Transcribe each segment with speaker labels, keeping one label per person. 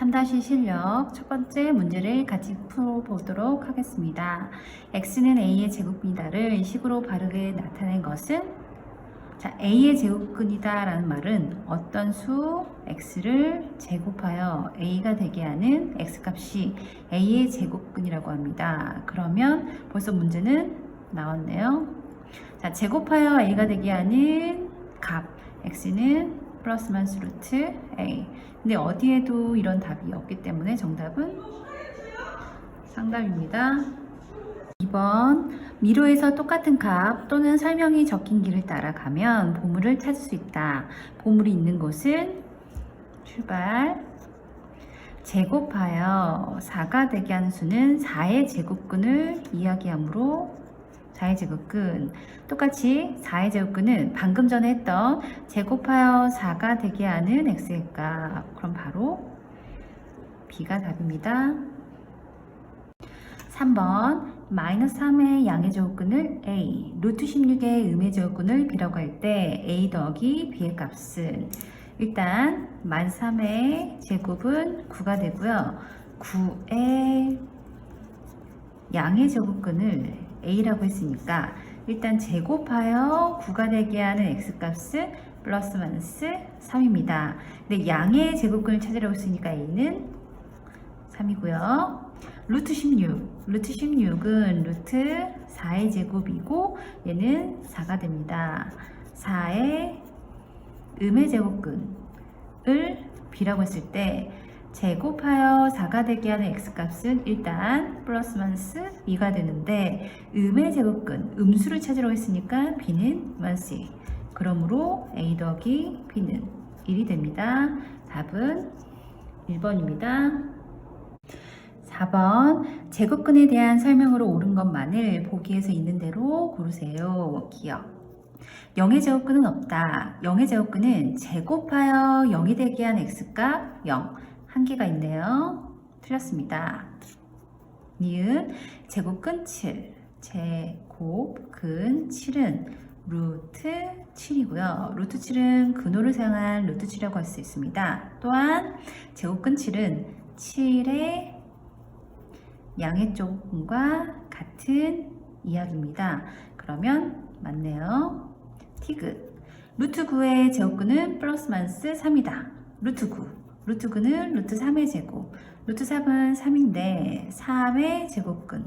Speaker 1: 3다시 실력 첫 번째 문제를 같이 풀어보도록 하겠습니다. x는 a의 제곱이다를 식으로 바르게 나타낸 것은 a의 제곱근이다 라는 말은 어떤 수 x를 제곱하여 a가 되게 하는 x값이 a의 제곱근이라고 합니다. 그러면 벌써 문제는 나왔네요. 제곱하여 a가 되게 하는 값 x는 플러스 마이너스 루트 a. 근데 어디에도 이런 답이 없기 때문에 정답은 상답입니다. 2번 미로에서 똑같은 값 또는 설명이 적힌 길을 따라가면 보물을 찾을 수 있다. 보물이 있는 곳은 출발 제곱하여 4가 되게 하는 수는 4의 제곱근을 이야기하므로 4의 제곱근 똑같이 4의 제곱근은 방금 전에 했던 제곱하여 4가 되게 하는 x의 값. 그럼 바로 B가 답입니다. 3번 마이너스 3의 양의 제곱근을 A, 루트 16의 음의 제곱근을 B라고 할 때 A 더하기 B의 값은 일단 마이너스 3의 제곱은 9가 되고요. 9의 양의 제곱근을 A라고 했으니까 일단 제곱하여 9가 되게 하는 X값은 플러스 마이너스 3입니다. 근데 양의 제곱근을 찾으라고 했으니까 A는 3이고요. 루트 16은 루트 4의 제곱이고 얘는 4가 됩니다. 4의 음의 제곱근을 B라고 했을 때 제곱하여 4가 되게 하는 x값은 일단 플러스 마이너스 2가 되는데 음의 제곱근, 음수를 찾으라고 했으니까 b는 마이너스 2. 그러므로 a 더하기 b는 1이 됩니다. 답은 1번입니다. 4번 제곱근에 대한 설명으로 옳은 것만을 보기에서 있는 대로 고르세요. 기억 0의 제곱근은 없다. 0의 제곱근은 제곱하여 0이 되게 한 x값 0. 한계가 있네요. 틀렸습니다. 니은 제곱근 7. 제곱근 7은 루트 7이고요. 루트 7은 근호를 사용한 루트 7이라고 할 수 있습니다. 또한 제곱근 7은 7의 양의 조금과 같은 이야기입니다. 그러면 맞네요. 티귿 루트 9의 제곱근은 플러스 마이너스 3이다. 루트 9 루트 9는 루트 3의 제곱 루트 3은 3인데 3의 제곱근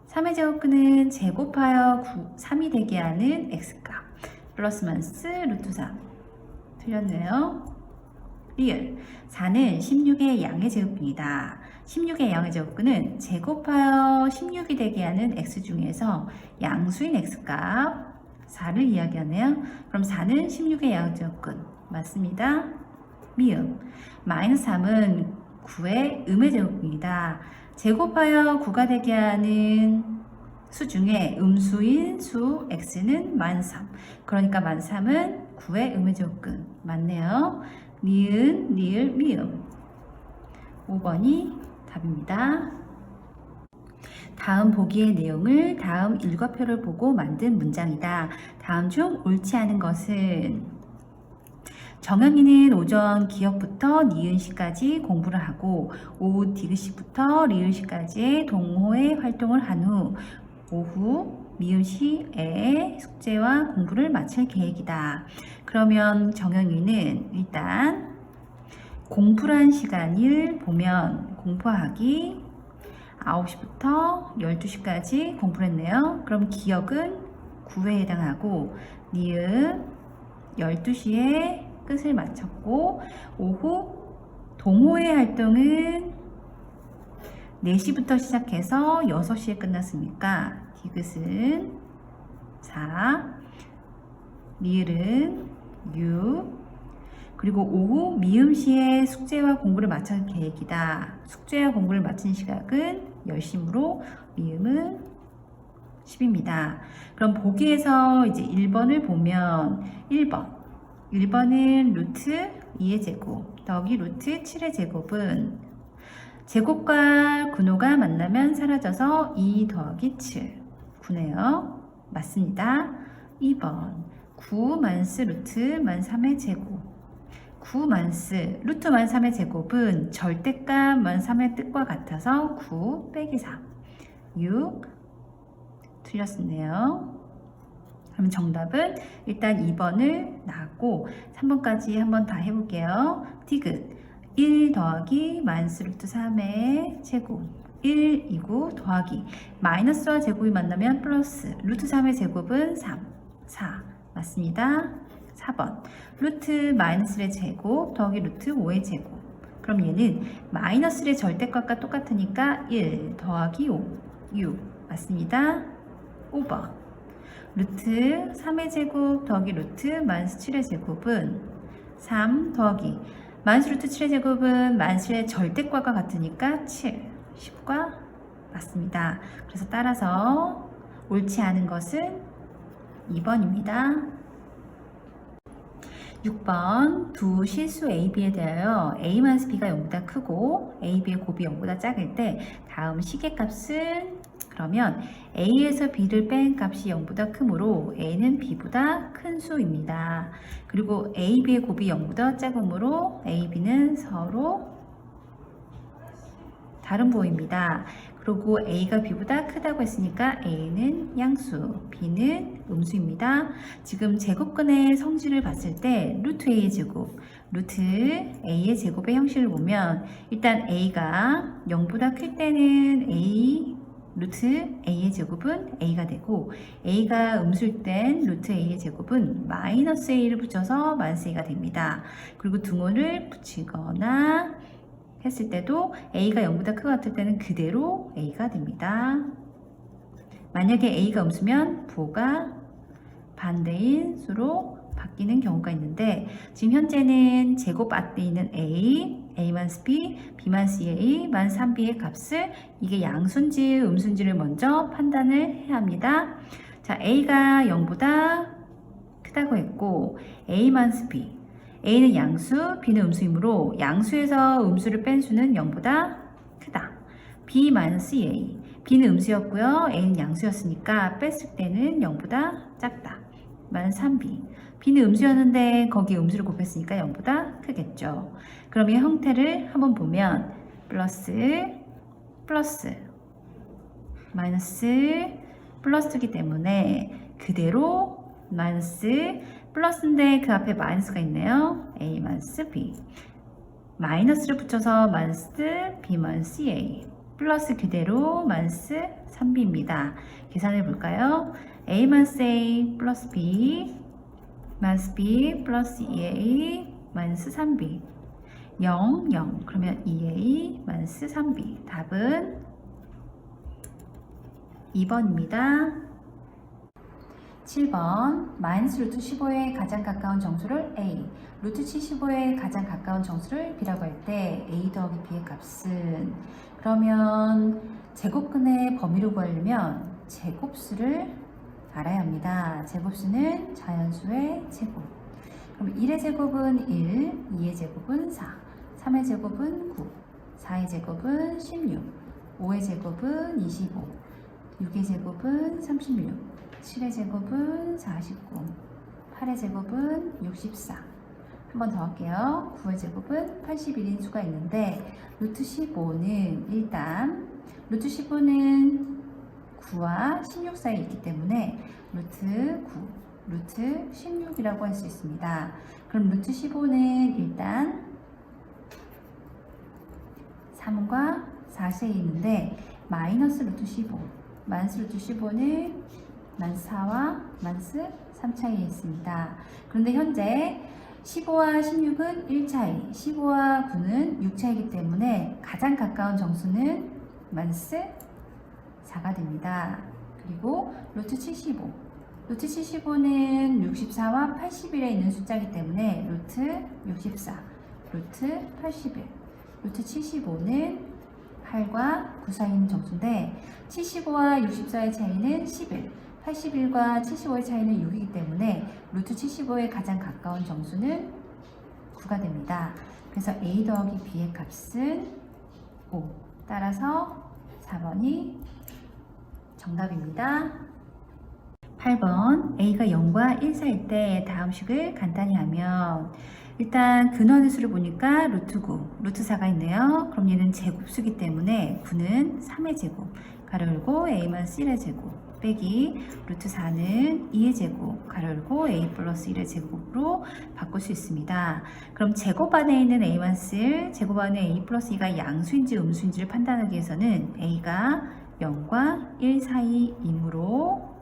Speaker 1: 3의 제곱근은 제곱하여 3이 되게 하는 x값 플러스 마이너스 루트 3 틀렸네요. 리을 4는 16의 양의 제곱근이다. 16의 양의 제곱근은 제곱하여 16이 되게 하는 x 중에서 양수인 x값 4를 이야기하네요. 그럼 4는 16의 양의 제곱근 맞습니다. 미음 마이너스 3은 9의 음의 제곱입니다. 제곱하여 9가 되게 하는 수 중에 음수인 수 x는 마이너스 3. 그러니까 마이너스 3은 9의 음의 제곱근 맞네요. 니은, 리을, 미음 5번이 답입니다. 다음 보기의 내용을 다음 일과표를 보고 만든 문장이다. 다음 중 옳지 않은 것은 정현이는 오전 기역부터 니은시까지 공부를 하고 오후 디귿시부터 리을시까지의 동호회 활동을 한 후 오후 미음시에 숙제와 공부를 마칠 계획이다. 그러면 정현이는 일단 공부한 시간을 보면 공부하기 9시부터 12시까지 공부를 했네요. 그럼 기역은 9회에 해당하고 니은 12시에 끝을 마쳤고 오후 동호회 활동은 4시부터 시작해서 6시에 끝났으니까 디귿은 4, 리을은 6, 그리고 오후 미음시에 숙제와 공부를 마칠 계획이다. 숙제와 공부를 마친 시각은 10시므로 미음은 10입니다. 그럼 보기에서 이제 1번을 보면 1번은 루트 2의 제곱 더하기 루트 7의 제곱은 제곱과 근호가 만나면 사라져서 2 더하기 7 9네요. 맞습니다. 2번 9 마이너스 루트 마이너스 3의 제곱 9 만스 루트 만 3의 제곱은 절대값 만 3의 뜻과 같아서 9 빼기 3 6 틀렸네요. 그럼 정답은 일단 2번을 나왔고 3번까지 한번 다 해볼게요. 디귿 1 더하기 마이너스 루트 3의 제곱 1이고 더하기 마이너스와 제곱이 만나면 플러스 루트 3의 제곱은 3 4 맞습니다. 4번 루트 마이너스의 제곱 더하기 루트 5의 제곱 그럼 얘는 마이너스의 절대값과 똑같으니까 1 더하기 5 6 맞습니다. 5번 루트 3의 제곱 더하기 루트 마이너스 7의 제곱은 3 더하기 마이너스 루트 7의 제곱은 마이너스의 절대값과 같으니까 7 10과 맞습니다. 그래서 따라서 옳지 않은 것은 2번입니다. 6번 두 실수 A, B에 대하여 A-B가 0보다 크고 A, B의 곱이 0보다 작을 때 다음 시계값은 그러면 A에서 B를 뺀 값이 0보다 크므로 A는 B보다 큰 수입니다. 그리고 A, B의 곱이 0보다 작으므로 A, B는 서로 다른 부호입니다. 그리고 A가 B보다 크다고 했으니까 A는 양수, B는 음수입니다. 지금 제곱근의 성질을 봤을 때 루트 A의 제곱, 루트 A의 제곱의 형식을 보면 일단 A가 0보다 클 때는 루트 A의 제곱은 A가 되고 A가 음수일 땐 루트 A의 제곱은 마이너스 A를 붙여서 마이너스 A가 됩니다. 그리고 등호를 붙이거나 했을 때도 A가 0보다 크고 같을 때는 그대로 A가 됩니다. 만약에 A가 음수면 부호가 반대인 수로 바뀌는 경우가 있는데 지금 현재는 제곱 앞에 있는 A-B, B-A, -3B의 값을 이게 양수인지 음수인지를 먼저 판단을 해야 합니다. 자, A가 0보다 크다고 했고 A-B A는 양수, B는 음수이므로 양수에서 음수를 뺀 수는 0보다 크다. B-A B는 음수였고요. A는 양수였으니까 뺐을 때는 0보다 작다. -3B B는 음수였는데 거기에 음수를 곱했으니까 0보다 크겠죠. 그럼 이 형태를 한번 보면 플러스 마이너스 플러스이기 때문에 그대로 마이너스 플러스인데 그 앞에 마이너스가 있네요. A 마이너스 B 마이너스를 붙여서 마이너스 B 마이너스 A 플러스 그대로 마이너스 3B입니다. 계산해 볼까요? A 마이너스 A 플러스 B 마이너스 B 플러스 2A 마이너스 3B 0, 0 그러면 2A 마이너스 3B 답은 2번입니다. 7번 마이너스 루트 15에 가장 가까운 정수를 A 루트 75에 가장 가까운 정수를 B라고 할 때 A 더하기 B의 값은 그러면 제곱근의 범위를 구하려면 제곱수를 알아야 합니다. 제곱수는 자연수의 제곱 그럼 1의 제곱은 1, 2의 제곱은 4 3의 제곱은 9 4의 제곱은 16 5의 제곱은 25 6의 제곱은 36 7의 제곱은 49 8의 제곱은 64 한 번 더 할게요. 9의 제곱은 81인 수가 있는데 루트 15는 일단 루트 15는 9와 16 사이에 있기 때문에 루트 9, 루트 16이라고 할 수 있습니다. 그럼 루트 15는 일단 3과 4 사이에 있는데 마이너스 루트 15 마이너스 루트 15는 마이너스 4와 마이너스 3 차이에 있습니다. 그런데 현재 15와 16은 1 차이, 15와 9는 6 차이이기 때문에 가장 가까운 정수는 마이너스 4가 됩니다. 그리고 루트 75, 루트 75는 64와 81에 있는 숫자이기 때문에 루트 64, 루트 81, 루트 75는 8과 9 사이에 있는 정수인데 75와 64의 차이는 11, 81과 75의 차이는 6이기 때문에 루트 75에 가장 가까운 정수는 9가 됩니다. 그래서 A 더하기 B의 값은 5. 따라서 4번이 정답입니다. 8번 A가 0과 1 사이일 때 다음 식을 간단히 하면 일단 근원의 수를 보니까 루트 9, 루트 4가 있네요. 그럼 얘는 제곱수기 때문에 9는 3의 제곱, 가로 열고 a-1의 제곱 빼기 루트 4는 2의 제곱, 가로 열고 a 플러스 1의 제곱으로 바꿀 수 있습니다. 그럼 제곱 안에 있는 a-1, 제곱 안에 a 플러스 2가 양수인지 음수인지를 판단하기 위해서는 a가 0과 1 사이이므로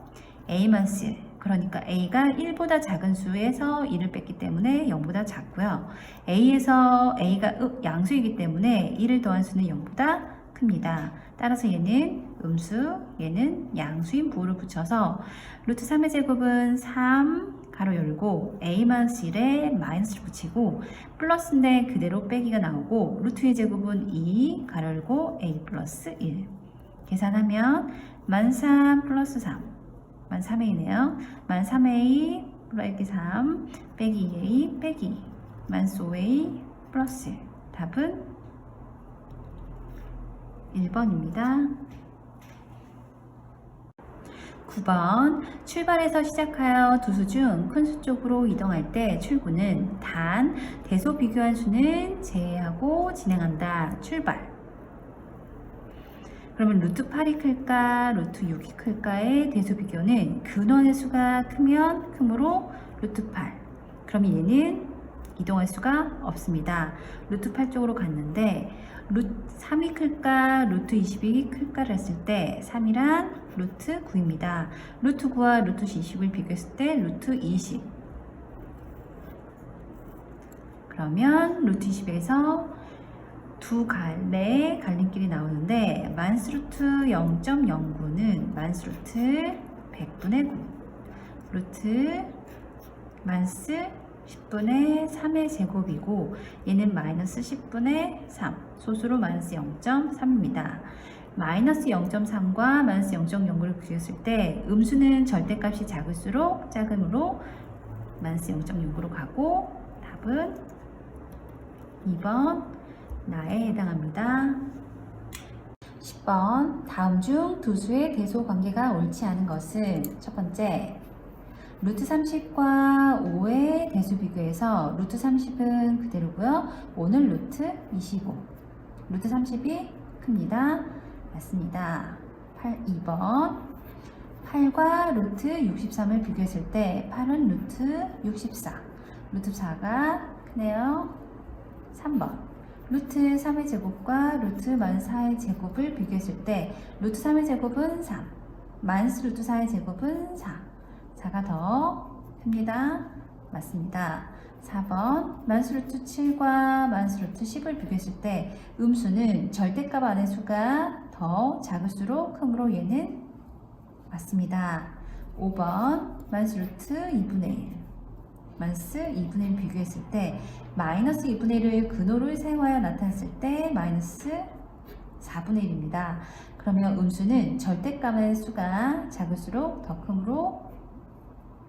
Speaker 1: a-1, 그러니까 a가 1보다 작은 수에서 1을 뺐기 때문에 0보다 작고요. a에서 a가 양수이기 때문에 1을 더한 수는 0보다 큽니다. 따라서 얘는 음수, 얘는 양수인 부호를 붙여서 루트 3의 제곱은 3 가로 열고 a-1에 마이너스를 붙이고 플러스인데 그대로 빼기가 나오고 루트의 제곱은 2 가로 열고 a 플러스 1 계산하면 13 플러스 3 13a네요. 13a 플러스 3 빼기 2a 빼기 14a 플러스 1 답은 1번입니다. 9번 출발해서 시작하여 두 수 중 큰 수 쪽으로 이동할 때 출구는 단 대소 비교한 수는 제외하고 진행한다. 출발. 그러면 루트 8이 클까 루트 6이 클까의 대소 비교는 근원의 수가 크면 크므로 루트 8. 그러면 얘는 이동할 수가 없습니다. 루트 8 쪽으로 갔는데 루트 3이 클까 루트 20이 클까를 했을 때 3이란 루트 9입니다. 루트 9와 루트 20을 비교했을 때 루트 20. 그러면 루트 20에서 두 갈래의 갈림길이 나오는데 만스루트 0.09는 만스루트 100분의 9 루트 만스 10분의 3의 제곱이고 얘는 마이너스 10분의 3 소수로 마이너스 0.3입니다. 마이너스 0.3과 마이너스 0.09를 비교했을 때 음수는 절대값이 작을수록 작음으로 마이너스 0.09로 가고 답은 2번 나에 해당합니다. 10번 다음 중 두 수의 대소 관계가 옳지 않은 것은 첫 번째 루트 30과 5의 대수 비교해서 루트 30은 그대로고요. 5는 루트 25 루트 30이 큽니다. 맞습니다. 2번 8과 루트 63을 비교했을 때 8은 루트 64 루트 4가 크네요. 3번 루트 3의 제곱과 루트 마이너스 4의 제곱을 비교했을 때 루트 3의 제곱은 3 마이너스 루트 4의 제곱은 4 4가 더 큽니다. 맞습니다. 4번 마이너스 루트 7과 마이너스 루트 10을 비교했을 때 음수는 절대값 안의 수가 더 작을수록 크므로 얘는 맞습니다. 5번 마이너스 루트 2분의 1 마이너스 2분의 1 비교했을 때 마이너스 2분의 1을 근호를 사용하여 나타냈을 때 마이너스 4분의 1입니다. 그러면 음수는 절대값의 수가 작을수록 더 크므로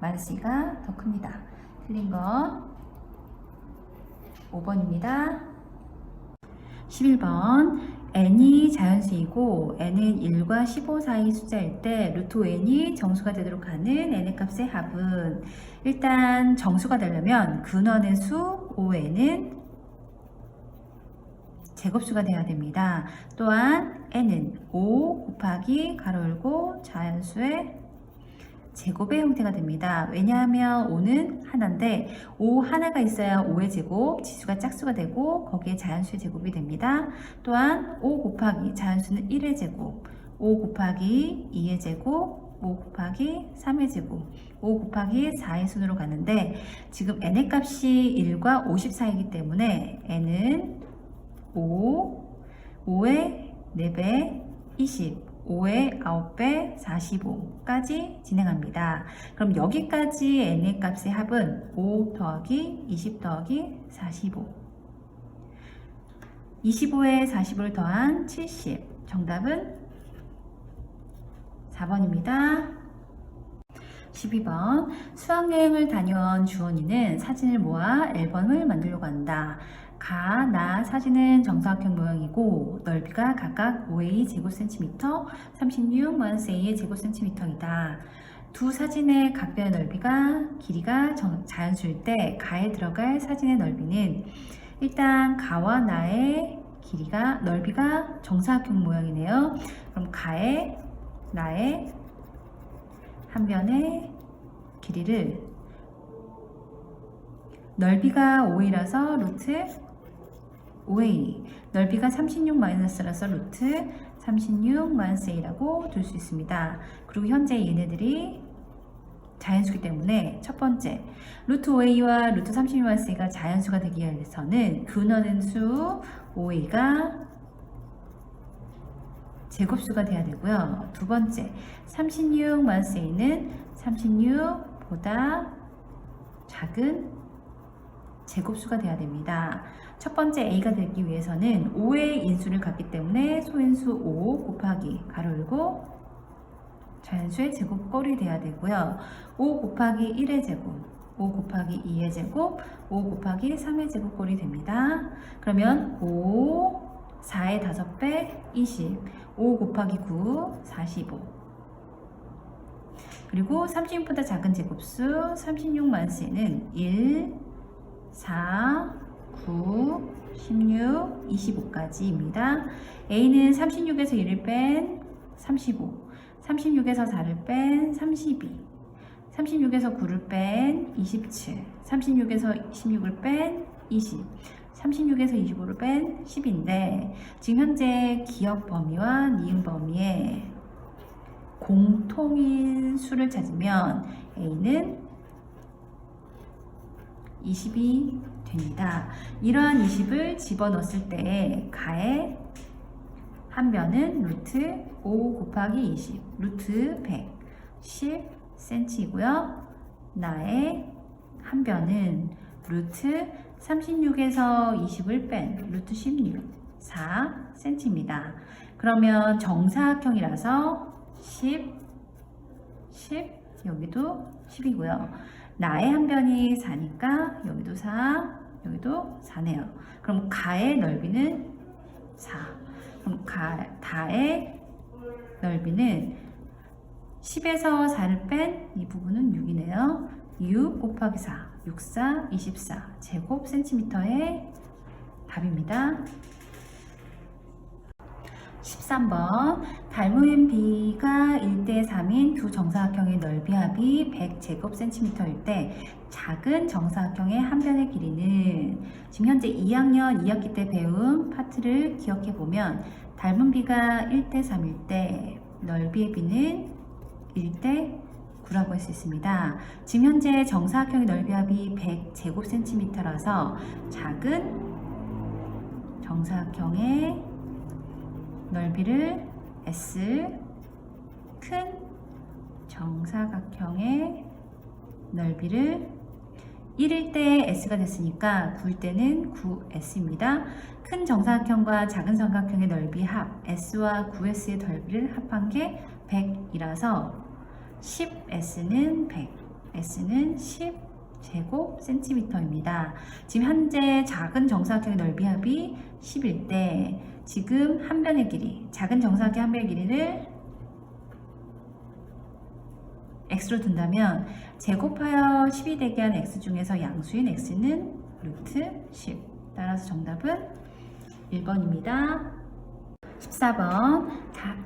Speaker 1: 마이너스 2가 더 큽니다. 틀린 건 5번입니다. 11번 n이 자연수이고 n은 1과 15 사이 숫자일 때 루트 n이 정수가 되도록 하는 n의 값의 합은 일단 정수가 되려면 근원의 수 5n은 제곱수가 돼야 됩니다. 또한 n은 5 곱하기 가로 열고 자연수의 제곱의 형태가 됩니다. 왜냐하면 5는 하나인데 5 하나가 있어야 5의 제곱, 지수가 짝수가 되고 거기에 자연수의 제곱이 됩니다. 또한 5 곱하기 자연수는 1의 제곱, 5 곱하기 2의 제곱, 5 곱하기 3의 제곱, 5 곱하기 4의 순으로 가는데 지금 n의 값이 1과 50 사이이기 때문에 n은 5, 5의 4배, 20, 5의 9배 45까지 진행합니다. 그럼 여기까지 n의 값의 합은 5 더하기 20 더하기 45 25에 40을 더한 70 정답은 4번입니다. 12번 수학여행을 다녀온 주원이는 사진을 모아 앨범을 만들려고 한다. 가, 나 사진은 정사각형 모양이고 넓이가 각각 5a 제곱센티미터, 36-a의 제곱센티미터이다. 두 사진의 각변의 넓이가 길이가 자연수일 때 가에 들어갈 사진의 넓이는 일단 가와 나의 길이가 넓이가 정사각형 모양이네요. 그럼 가에 나의 한 변의 길이를 넓이가 5a라서 루트 5a, 넓이가 36-라서 루트 36-a라고 둘 수 있습니다. 그리고 현재 얘네들이 자연수기 때문에 첫 번째 루트 5a와 루트 36-a가 자연수가 되기 위해서는 근원의 수 5a가 제곱수가 돼야 되고요. 두 번째 36-a는 36보다 작은 제곱수가 돼야 됩니다. 첫 번째 a가 되기 위해서는 5의 인수를 갖기 때문에 소인수 5 곱하기 가로 열고 자연수의 제곱꼴이 돼야 되고요. 5 곱하기 1의 제곱, 5 곱하기 2의 제곱, 5 곱하기 3의 제곱꼴이 됩니다. 그러면 5, 4의 5배 20, 5 곱하기 9, 45. 그리고 36보다 작은 제곱수 36-c는 1, 4, 9, 16, 25까지입니다. a는 36에서 1을 뺀 35, 36에서 4를 뺀 32, 36에서 9를 뺀 27, 36에서 16을 뺀 20, 36에서 25를 뺀 10인데 지금 현재 기억 범위와 니은 범위의 공통인 수를 찾으면 a는 20이 됩니다. 이러한 20을 집어넣었을 때 가의 한 변은 루트 5 곱하기 20, 루트 100, 10cm이고요. 나의 한 변은 루트 36에서 20을 뺀 루트 16, 4cm입니다. 그러면 정사각형이라서 10, 10, 여기도 10이고요. 나의 한 변이 4니까 여기도 4, 여기도 4네요. 그럼 가의 넓이는 4. 그럼 다의 넓이는 10에서 4를 뺀 이 부분은 6이네요. 6 곱하기 4, 6, 4, 24 제곱 센티미터의 답입니다. 13번 닮은 B가 1대3인 두 정사각형의 넓이 합이 100제곱센티미터일 때 작은 정사각형의 한 변의 길이는 지금 현재 2학년 2학기 때 배운 파트를 기억해 보면 닮은 B가 1대3일 때 넓이의 B는 1대9라고 할 수 있습니다. 지금 현재 정사각형의 넓이 합이 100제곱센티미터라서 작은 정사각형의 넓이를 S, 큰 정사각형의 넓이를 1일 때 S가 됐으니까 9일 때는 9S입니다. 큰 정사각형과 작은 정사각형의 넓이 합 S와 9S의 넓이를 합한 게 100이라서 10S는 100, S는 10제곱센티미터입니다. 지금 현재 작은 정사각형의 넓이 합이 10일 때 지금 한 변의 길이, 작은 정사각형 한 변의 길이를 x로 둔다면 제곱하여 10이 되게 한 x 중에서 양수인 x는 루트 10. 따라서 정답은 1번입니다. 14번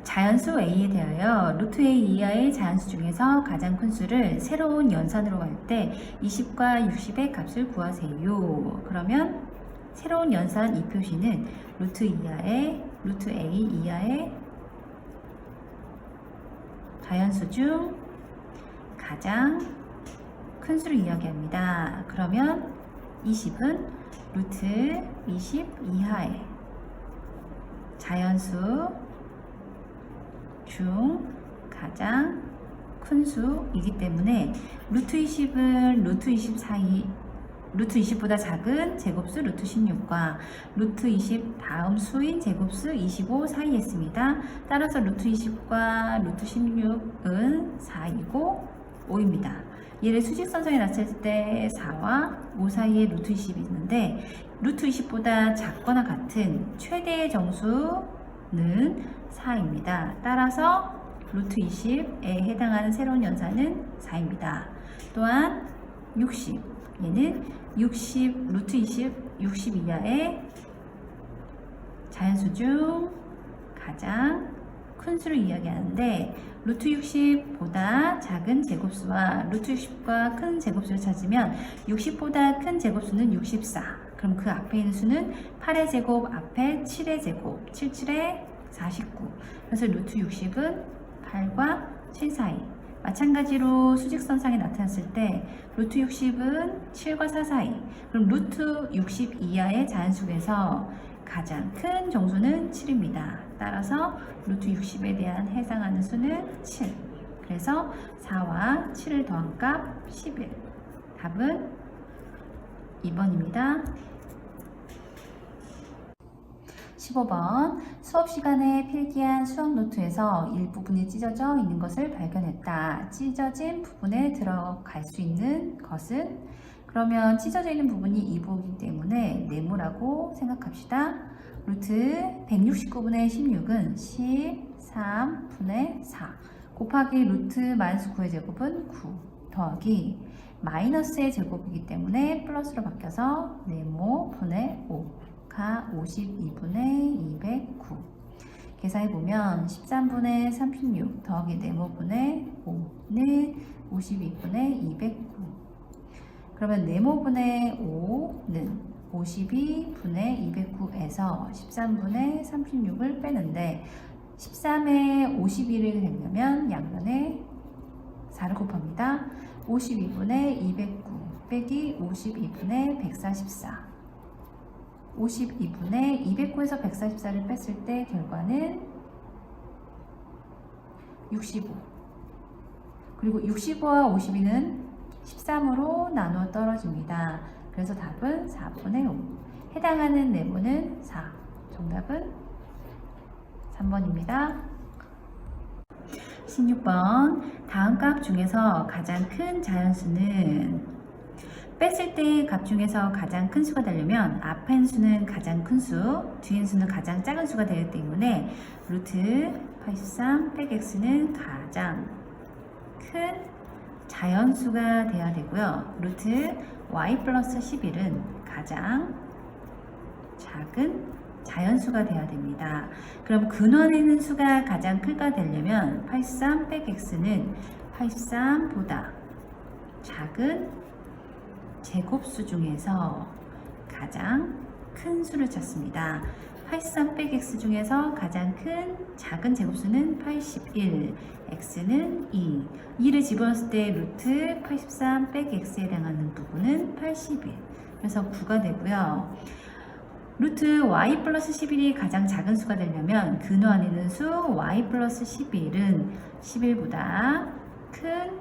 Speaker 1: 자연수 a에 대하여 루트 a 이하의 자연수 중에서 가장 큰 수를 새로운 연산으로 할 때 20과 60의 값을 구하세요. 그러면 새로운 연산 이 표시는 루트 a 이하의 자연수 중 가장 큰 수를 이야기합니다. 그러면 20은 루트 20 이하의 자연수 중 가장 큰 수이기 때문에 루트 20은 루트 20 사이 루트 20보다 작은 제곱수 루트 16과 루트 20 다음 수인 제곱수 25 사이에 있습니다. 따라서 루트 20과 루트 16은 4이고 5입니다. 얘를 수직선상에 놨을 때 4와 5 사이에 루트 20이 있는데 루트 20보다 작거나 같은 최대의 정수는 4입니다. 따라서 루트 20에 해당하는 새로운 연산은 4입니다. 또한 60, 얘는 60, 루트 20, 60 이하의 자연수 중 가장 큰 수를 이야기하는데 루트 60보다 작은 제곱수와 루트 60과 큰 제곱수를 찾으면 60보다 큰 제곱수는 64. 그럼 그 앞에 있는 수는 8의 제곱 앞에 7의 제곱 77에 49. 그래서 루트 60은 8과 7 사이. 마찬가지로 수직선상에 나타났을 때 루트 60은 7과 4 사이. 그럼 루트 60 이하의 자연수에서 가장 큰 정수는 7입니다. 따라서 루트 60에 대한 해당하는 수는 7. 그래서 4와 7을 더한 값 11. 답은 2번입니다. 15번 수업 시간에 필기한 수학 노트에서 일부분이 찢어져 있는 것을 발견했다. 찢어진 부분에 들어갈 수 있는 것은? 그러면 찢어져 있는 부분이 이 부분이기 때문에 네모라고 생각합시다. 루트 169분의 16은 13분의 4 곱하기 루트 마이너스 9의 제곱은 9 더하기 마이너스의 제곱이기 때문에 플러스로 바뀌어서 네모 분의 5가 52분의 209. 계산해보면 13분의 36 더하기 네모분의 5는 52분의 209. 그러면 네모분의 5는 52분의 209에서 13분의 36을 빼는데 13에 51을 되려면 양면에 4를 곱합니다. 52분의 209 빼기 52분의 144. 52분의 209에서 144를 뺐을 때 결과는 65. 그리고 65와 52는 13으로 나누어 떨어집니다. 그래서 답은 4분의 5. 해당하는 네모는 4. 정답은 3번입니다. 16번 다음 값 중에서 가장 큰 자연수는? 뺐을 때 값 중에서 가장 큰 수가 되려면 앞엔 수는 가장 큰 수, 뒤엔 수는 가장 작은 수가 되기 때문에 루트 83 빼기 x는 가장 큰 자연수가 돼야 되고요. 루트 y 플러스 11은 가장 작은 자연수가 돼야 됩니다. 그럼 근원에 있는 수가 가장 크가 되려면 83 빼기 x는 83보다 작은 제곱수 중에서 가장 큰 수를 찾습니다. 83 빼기 x 중에서 가장 큰 작은 제곱수는 81, x는 2. 2를 집어넣었을 때 루트 83 빼기 x에 해당하는 부분은 81. 그래서 9가 되고요. 루트 y 플러스 11이 가장 작은 수가 되려면 근원에 있는 수 y 플러스 11은 11보다 큰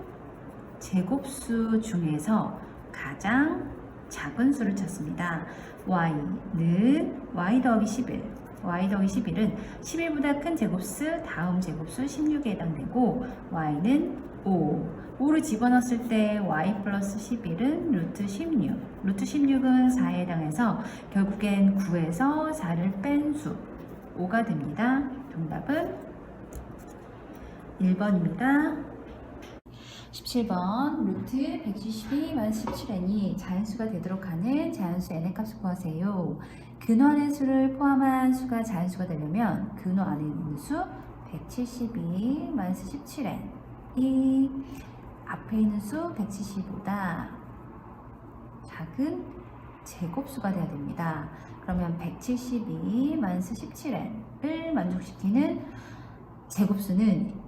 Speaker 1: 제곱수 중에서 가장 작은 수를 찾습니다. y는 y 더하기 11, y 더하기 11은 11보다 큰 제곱수 다음 제곱수 16에 해당되고 y는 5를 집어넣었을 때 y 플러스 11은 루트 16, 루트 16은 4에 해당해서 결국엔 9에서 4를 뺀 수 5가 됩니다. 정답은 1번입니다. 17번 루트 172-17n이 자연수가 되도록 하는 자연수 n의 값을 구하세요. 근원의 수를 포함한 수가 자연수가 되려면 근원 안에 있는 수 172-17n이 앞에 있는 수 170보다 작은 제곱수가 되어야 됩니다. 그러면 172-17n을 만족시키는 제곱수는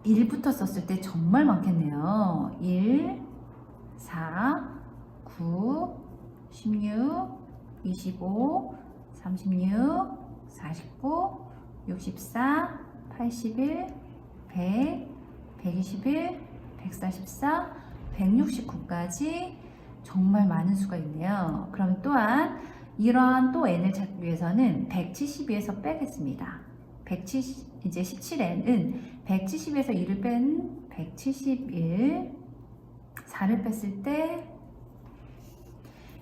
Speaker 1: 1부터 썼을 때 정말 많겠네요. 1, 4, 9, 16, 25, 36, 49, 64, 81, 100, 121, 144, 169까지 정말 많은 수가 있네요. 그럼 또한 이러한 또 n을 찾기 위해서는 172에서 빼겠습니다. 170, 이제 17n은 170에서 1을 뺀 171, 4를 뺐을 때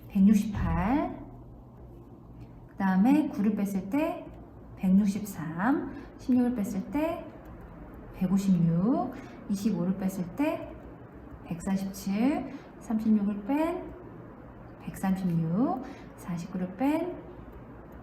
Speaker 1: 168, 그 다음에 9를 뺐을 때 163, 16을 뺐을 때 156, 25를 뺐을 때 147, 36을 뺀 136, 49를 뺀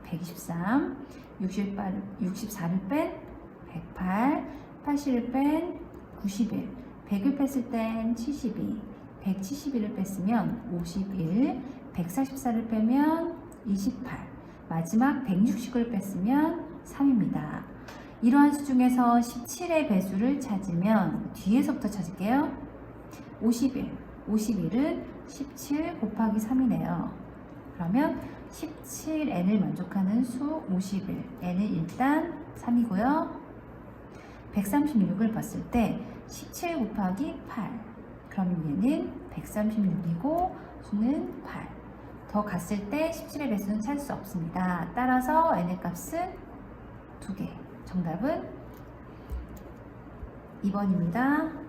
Speaker 1: 123, 64를 뺀 108, 80을 뺀 91, 100을 뺐을 땐 72, 171을 뺐으면 51, 144를 빼면 28, 마지막 169를 뺐으면 3입니다. 이러한 수 중에서 17의 배수를 찾으면 뒤에서부터 찾을게요. 51, 51은 17 곱하기 3이네요. 그러면 17n을 만족하는 수 51, n은 일단 3이고요. 136을 봤을 때 17 곱하기 8, 그럼 얘는 136이고 수는 8. 더 갔을 때 17의 배수는 찾을 수 없습니다. 따라서 n의 값은 2개. 정답은 2번입니다.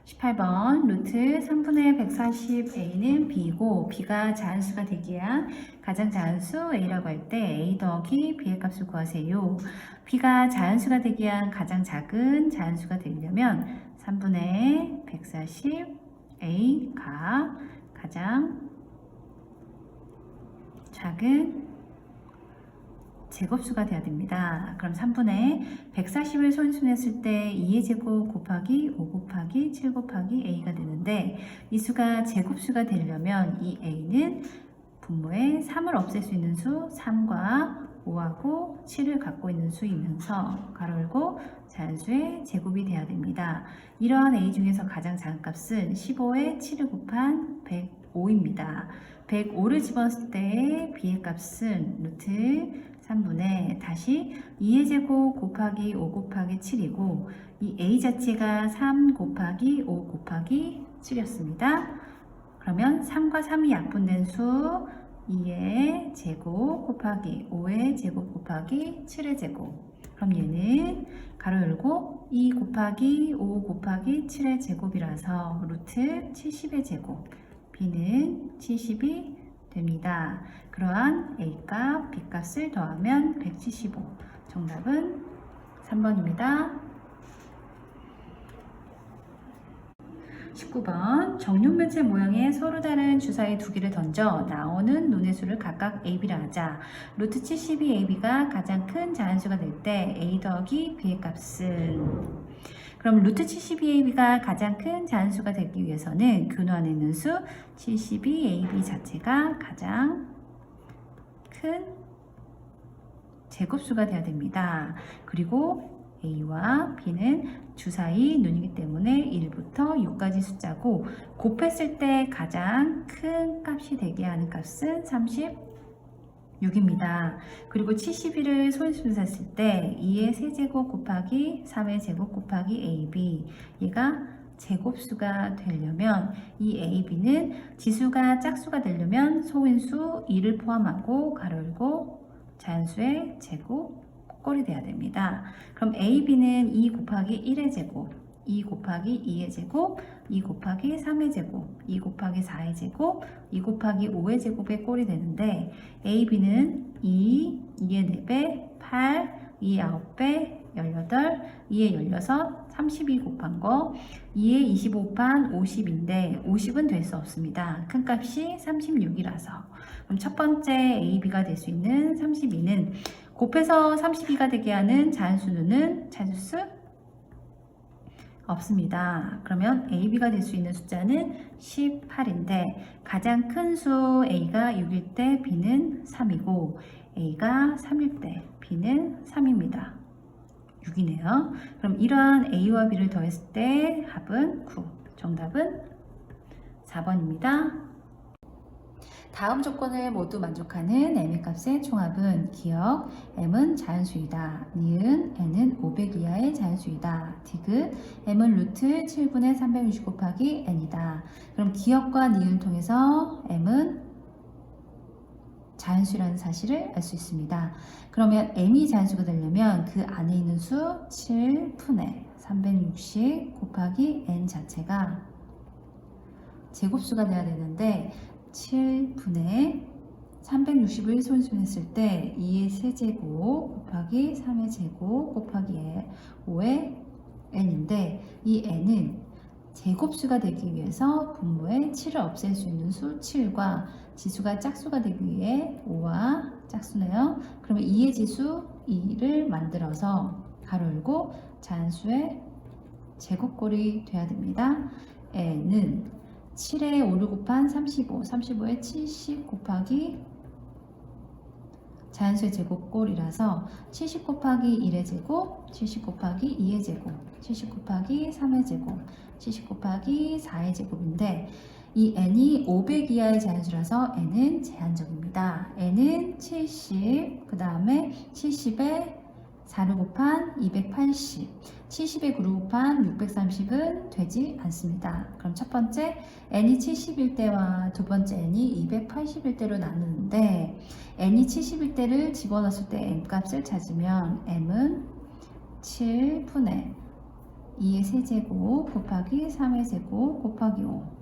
Speaker 1: 18번 루트 3분의 140a는 b이고 b가 자연수가 되기 위한 가장 자연수 a라고 할 때 a 더하기 b의 값을 구하세요. b가 자연수가 되기 위한 가장 작은 자연수가 되려면 3분의 140a가 가장 작은 제곱수가 되어야 됩니다. 그럼 3분의 140을 소인수냈을 때 2의 제곱 곱하기 5 곱하기 7 곱하기 a가 되는데 이 수가 제곱수가 되려면 이 a는 분모에 3을 없앨 수 있는 수 3과 5하고 7을 갖고 있는 수이면서 가로 열고 자연수의 제곱이 되어야 됩니다. 이러한 a 중에서 가장 작은 값은 15에 7을 곱한 105입니다. 105를 집어넣을 때 b의 값은 루트 3분의 다시 2의 제곱 곱하기 5 곱하기 7이고 이 a 자체가 3 곱하기 5 곱하기 7이었습니다. 그러면 3과 3이 약분된 수 2의 제곱 곱하기 5의 제곱 곱하기 7의 제곱. 그럼 얘는 가로 열고 2 곱하기 5 곱하기 7의 제곱이라서 루트 70의 제곱. b는 70이 됩니다. 그러한 a값, b값을 더하면 175. 정답은 3번입니다. 19번 정육면체 모양의 서로 다른 주사위 두 개를 던져 나오는 눈의 수를 각각 ab라 하자. 루트 72ab가 가장 큰 자연수가 될 때 a 더하기 b의 값은 그럼 루트 72ab가 가장 큰 자연수가 되기 위해서는 그 안에 있는 수 72ab 자체가 가장 큰 제곱수가 되어야 됩니다. 그리고 a와 b는 주사위 눈이기 때문에 1부터 6까지 숫자고 곱했을 때 가장 큰 값이 되게 하는 값은 36입니다. 그리고 71을 소인수했을 때 2의 세제곱 곱하기 3의 제곱 곱하기 ab 얘가 제곱수가 되려면 이 ab는 지수가 짝수가 되려면 소인수 2를 포함하고 가로 열고 자연수의 제곱 꼴이 돼야 됩니다. 그럼 ab는 2 곱하기 1의 제곱 2 곱하기 2의 제곱, 2 곱하기 3의 제곱, 2 곱하기 4의 제곱, 2 곱하기 5의 제곱의 꼴이 되는데 ab는 2, 2의 4배, 8, 2의 9배, 18, 2의 16, 32 곱한 거 2의 25 곱한 50인데 50은 될 수 없습니다. 큰 값이 36이라서 그럼 첫 번째 ab가 될 수 있는 32는 곱해서 32가 되게 하는 자연수는 찾을 수 없습니다. 그러면 ab가 될 수 있는 숫자는 18인데 가장 큰 수 a가 6일 때 b는 3이고 a가 3일 때 b는 3입니다. 6이네요. 그럼 이러한 a와 b를 더했을 때 합은 9. 정답은 4번입니다. 다음 조건을 모두 만족하는 m의 값의 총합은 기억 m은 자연수이다. 니은 n은 500 이하의 자연수이다. 디귿 m은 루트 7분의 360 곱하기 n이다. 그럼 기억과 니은을 통해서 m은 자연수라는 사실을 알 수 있습니다. 그러면 m이 자연수가 되려면 그 안에 있는 수 7분의 360 곱하기 n 자체가 제곱수가 돼야 되는데 7분의 360을 소인수했을 때 2의 세제곱 곱하기 3의 제곱 곱하기 5의 n인데 이 n은 제곱수가 되기 위해서 분모에 7을 없앨 수 있는 수 7과 지수가 짝수가 되기 위해 5와 짝수네요. 그러면 2의 지수 2를 만들어서 가로 열고 자연수의 제곱꼴이 돼야 됩니다. n은 7에 5를 곱한 35, 35에 70 곱하기 자연수의 제곱꼴이라서 70 곱하기 1의 제곱, 70 곱하기 2의 제곱, 70 곱하기 3의 제곱, 70 곱하기 4의 제곱인데 이 n이 500 이하의 자연수라서 n은 제한적입니다. n은 70, 그 다음에 70에 4를 곱한 280, 70에 9를 곱한 630은 되지 않습니다. 그럼 첫 번째 n이 70일 때와 두 번째 n이 280일 때로 나누는데 n이 70일 때를 집어넣었을 때 n 값을 찾으면 m은 7분의 2의 세제곱 곱하기 3의 제곱 곱하기 5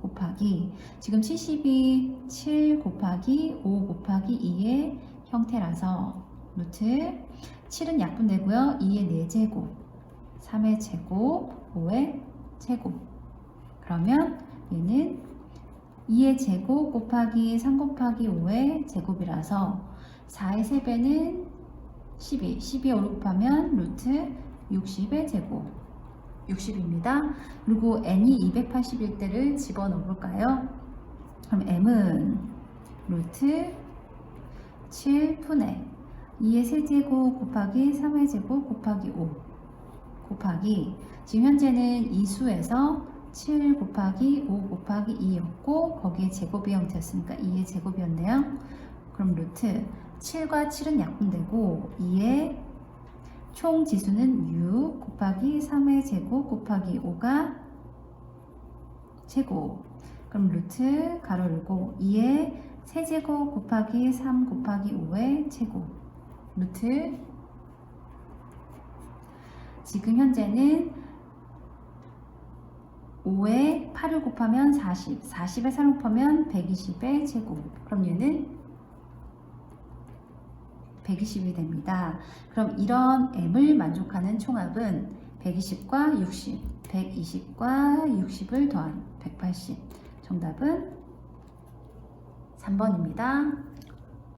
Speaker 1: 곱하기 지금 70이 7 곱하기 5 곱하기 2의 형태라서 루트 7은 약분되고요. 2의 4제곱 3의 제곱 5의 제곱 그러면 얘는 2의 제곱 곱하기 3 곱하기 5의 제곱이라서 4의 세배는 12, 12에 5를 곱하면 루트 60의 제곱 60입니다. 그리고 n이 280일 때를 집어넣어 볼까요? 그럼 m은 루트 7분의 2의 세제곱 곱하기 3의 제곱 곱하기 5 곱하기 지금 현재는 이 수에서 7 곱하기 5 곱하기 2였고 거기에 제곱의 형태였으니까 2의 제곱이었네요. 그럼 루트 7과 7은 약분되고 2의 총 지수는 6 곱하기 3의 제곱 곱하기 5가 제곱 그럼 루트 가로 열고 2의 세제곱 곱하기 3 곱하기 5의 제곱 루트 지금 현재는 5에 8을 곱하면 40, 40에 3을 곱하면 120의 제곱 그럼 얘는 120이 됩니다. 그럼 이런 m을 만족하는 총합은 120과 60, 120과 60을 더한 180 정답은 3번입니다.